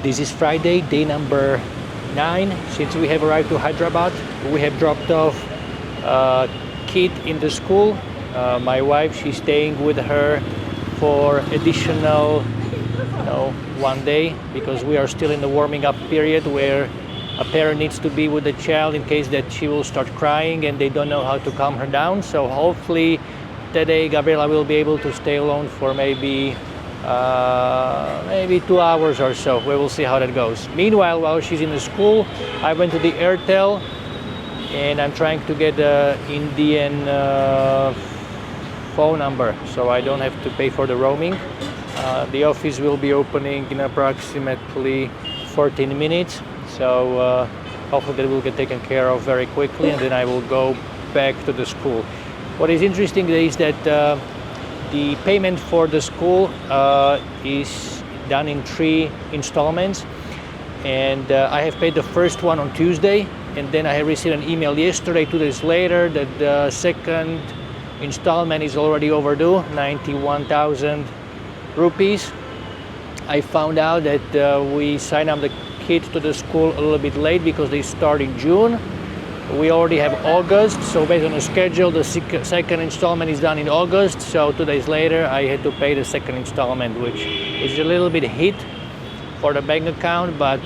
This is Friday, day number 9 since we have arrived to Hyderabad. We have dropped off kid in the school. My wife, she's staying with her for additional 1 day because we are still in the warming up period where a parent needs to be with the child in case that she will start crying and they don't know how to calm her down. So hopefully today Gabriela will be able to stay alone for maybe 2 hours or so. We will see how that goes. Meanwhile, while she's in the school, I went to the Airtel and I'm trying to get the Indian phone number so I don't have to pay for the roaming. The office will be opening in approximately 14 minutes, so hopefully that will get taken care of very quickly and then I will go back to the school. What is interesting is that the payment for the school is done in 3 installments, and I have paid the first one on Tuesday, and then I have received an email yesterday, 2 days later, that the second installment is already overdue, 91,000 rupees. I found out that we signed up the kids to the school a little bit late because they start in June. We already have August, so based on the schedule, the second installment is done in August. So 2 days later, I had to pay the second installment, which is a little bit hit for the bank account, but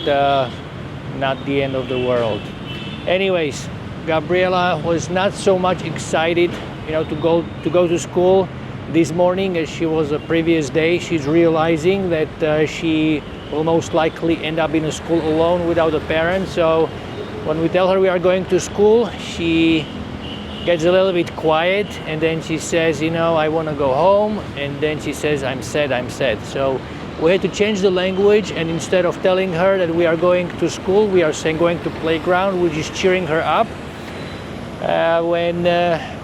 not the end of the world. Anyways, Gabriela was not so much excited, to go to school this morning as she was the previous day. She's realizing that she will most likely end up in a school alone without a parent. So when we tell her we are going to school, she gets a little bit quiet and then she says, I want to go home, and then she says, I'm sad. So we had to change the language, and instead of telling her that we are going to school, we are saying going to playground, which is cheering her up. When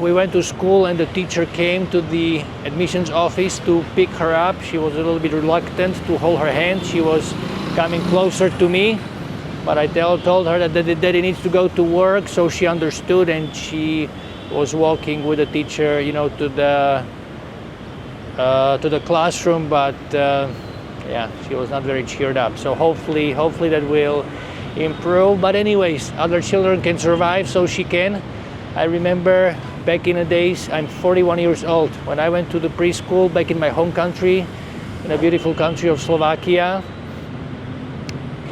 we went to school and the teacher came to the admissions office to pick her up, she was a little bit reluctant to hold her hand. She was coming closer to me, but I told her that daddy needs to go to work, so she understood and she was walking with the teacher, to the classroom. But she was not very cheered up. So hopefully that will improve. But anyways, other children can survive, so she can. I remember back in the days, I'm 41 years old. When I went to the preschool back in my home country, in a beautiful country of Slovakia,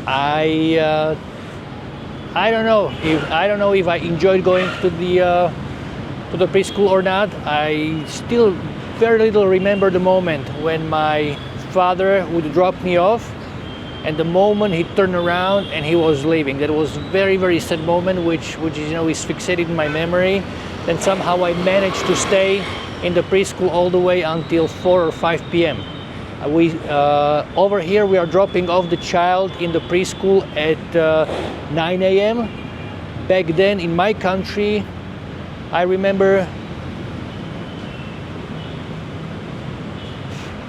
I don't know if I enjoyed going to the preschool or not. I still very little remember the moment when my father would drop me off, and the moment he turned around and he was leaving. That was very, very sad moment, which is fixated in my memory. Then somehow I managed to stay in the preschool all the way until 4 or 5 p.m. Over here we are dropping off the child in the preschool at 9 a.m. Back then in my country, I remember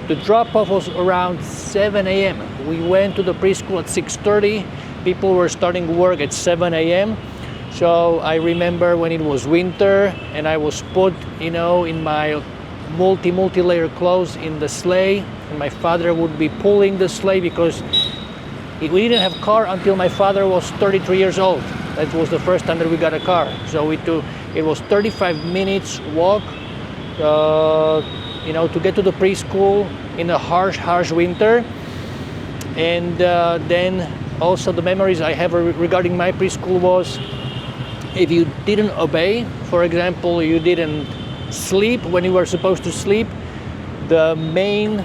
the drop-off was around 7 a.m. We went to the preschool at 6:30. People were starting work at 7 a.m. So I remember when it was winter and I was put, in my multi-layer clothes in the sleigh, and my father would be pulling the sleigh because we didn't have a car until my father was 33 years old. That was the first time that we got a car. So it was 35 minutes walk, to get to the preschool in a harsh winter. And then also the memories I have regarding my preschool was, if you didn't obey, for example, you didn't sleep when you were supposed to sleep, the main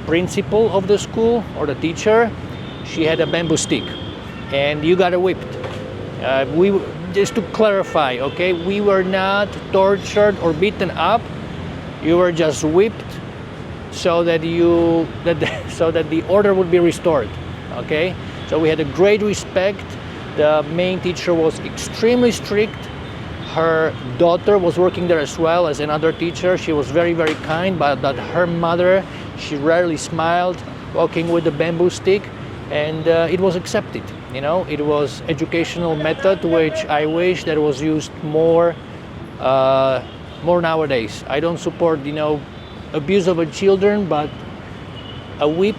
principal of the school or the teacher, she had a bamboo stick and you got whipped. Just to clarify, okay, we were not tortured or beaten up. You were just whipped so that the order would be restored. Okay, so we had a great respect. The main teacher was extremely strict. Her daughter was working there as well as another teacher. She was very, very kind, but her mother, she rarely smiled, walking with the bamboo stick, and it was accepted. It was educational method which I wish that was used more nowadays. I don't support abuse of children, but a whip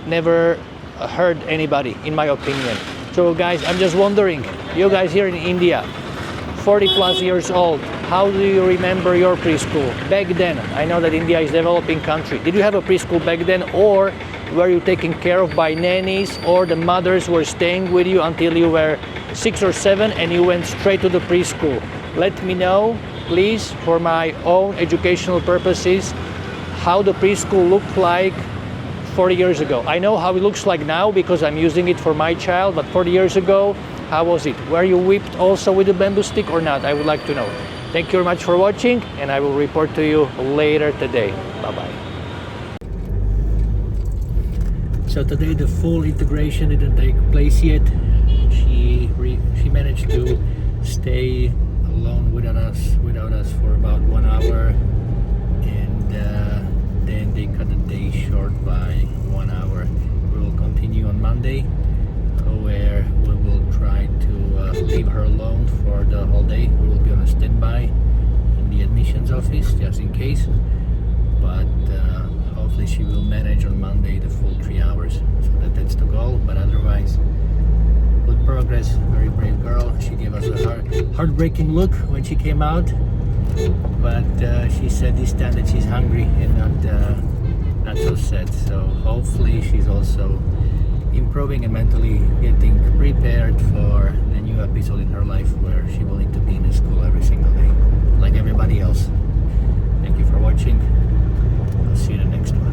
never hurt anybody, in my opinion. So guys, I'm just wondering, you guys here in India, 40 plus years old, how do you remember your preschool? Back then, I know that India is a developing country. Did you have a preschool back then, or were you taken care of by nannies, or the mothers were staying with you until you were 6 or 7 and you went straight to the preschool? Let me know, please, for my own educational purposes, how the preschool looked like 40 years ago. I know how it looks like now because I'm using it for my child, but 40 years ago, how was it? Were you whipped also with a bamboo stick or not? I would like to know. Thank you very much for watching, and I will report to you later today. Bye-bye. So today the full integration didn't take place yet. She managed to stay alone without us for about 1 hour, and then they cut the day short by 1 hour. We will continue on Monday, where we will try to leave her alone for the whole day. We will be on a standby in the admissions office just in case, but hopefully she will manage on Monday the full 3 hours. So that's the goal, but otherwise good progress. Very brave girl. She gave us a heartbreaking look when she came out, but she said this time that she's hungry and not so sad. So hopefully she's also improving and mentally getting prepared for the new episode in her life where she will need to be in the school every single day like everybody else. Thank you for watching. I'll see you in the next one.